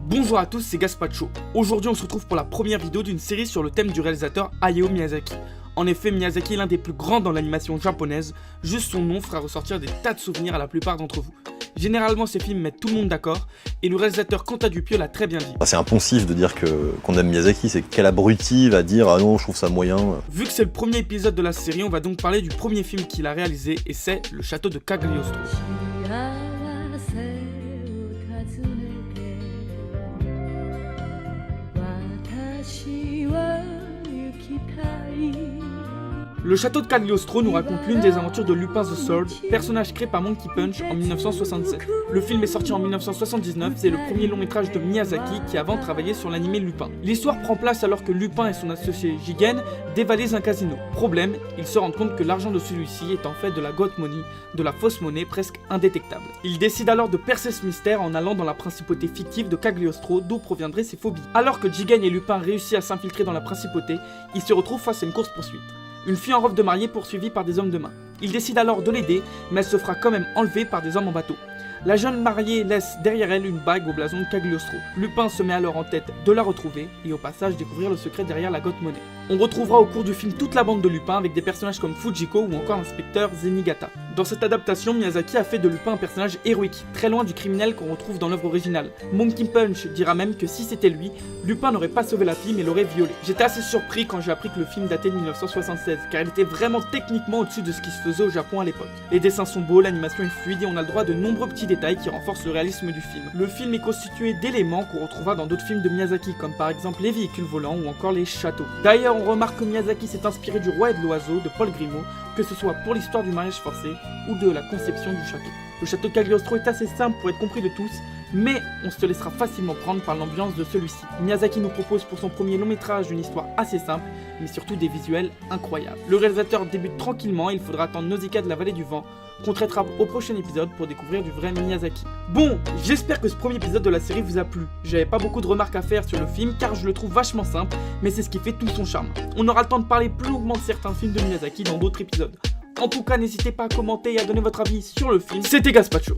Bonjour à tous, c'est Gaspacho. Aujourd'hui on se retrouve pour la première vidéo d'une série sur le thème du réalisateur Hayao Miyazaki. En effet, Miyazaki est l'un des plus grands dans l'animation japonaise, juste son nom fera ressortir des tas de souvenirs à la plupart d'entre vous. Généralement ces films mettent tout le monde d'accord, et le réalisateur Quentin Dupieux l'a très bien dit. C'est impensif de dire qu'on aime Miyazaki, c'est quel abruti va dire « Ah non, je trouve ça moyen ». Vu que c'est le premier épisode de la série, on va donc parler du premier film qu'il a réalisé, et c'est Le Château de Cagliostro. Le château de Cagliostro nous raconte l'une des aventures de Lupin the Third, personnage créé par Monkey Punch en 1967. Le film est sorti en 1979, c'est le premier long métrage de Miyazaki qui avant travaillait sur l'animé Lupin. L'histoire prend place alors que Lupin et son associé Jigen dévalisent un casino. Problème, ils se rendent compte que l'argent de celui-ci est en fait de la gold money, de la fausse monnaie presque indétectable. Ils décident alors de percer ce mystère en allant dans la principauté fictive de Cagliostro, d'où proviendraient ses phobies. Alors que Jigen et Lupin réussissent à s'infiltrer dans la principauté, ils se retrouvent face à une course-poursuite. Une fille en robe de mariée poursuivie par des hommes de main. Il décide alors de l'aider, mais elle se fera quand même enlever par des hommes en bateau. La jeune mariée laisse derrière elle une bague au blason de Cagliostro. Lupin se met alors en tête de la retrouver et au passage découvrir le secret derrière la gold money. On retrouvera au cours du film toute la bande de Lupin avec des personnages comme Fujiko ou encore l'inspecteur Zenigata. Dans cette adaptation, Miyazaki a fait de Lupin un personnage héroïque, très loin du criminel qu'on retrouve dans l'œuvre originale. Monkey Punch dira même que si c'était lui, Lupin n'aurait pas sauvé la fille mais l'aurait violée. J'étais assez surpris quand j'ai appris que le film datait de 1976, car il était vraiment techniquement au-dessus de ce qui se faisait au Japon à l'époque. Les dessins sont beaux, l'animation est fluide et on a le droit de nombreux petits détails qui renforcent le réalisme du film. Le film est constitué d'éléments qu'on retrouvera dans d'autres films de Miyazaki, comme par exemple les véhicules volants ou encore les châteaux. D'ailleurs, on remarque que Miyazaki s'est inspiré du Roi et de l'Oiseau de Paul Grimaud, que ce soit pour l'histoire du mariage forcé ou de la conception du château. Le château de Cagliostro est assez simple pour être compris de tous, mais on se laissera facilement prendre par l'ambiance de celui-ci. Miyazaki nous propose pour son premier long métrage une histoire assez simple, mais surtout des visuels incroyables. Le réalisateur débute tranquillement, il faudra attendre Nausicaa de la vallée du vent, qu'on traitera au prochain épisode pour découvrir du vrai Miyazaki. Bon, j'espère que ce premier épisode de la série vous a plu. J'avais pas beaucoup de remarques à faire sur le film car je le trouve vachement simple, mais c'est ce qui fait tout son charme. On aura le temps de parler plus longuement de certains films de Miyazaki dans d'autres épisodes. En tout cas, n'hésitez pas à commenter et à donner votre avis sur le film. C'était Gaspacho.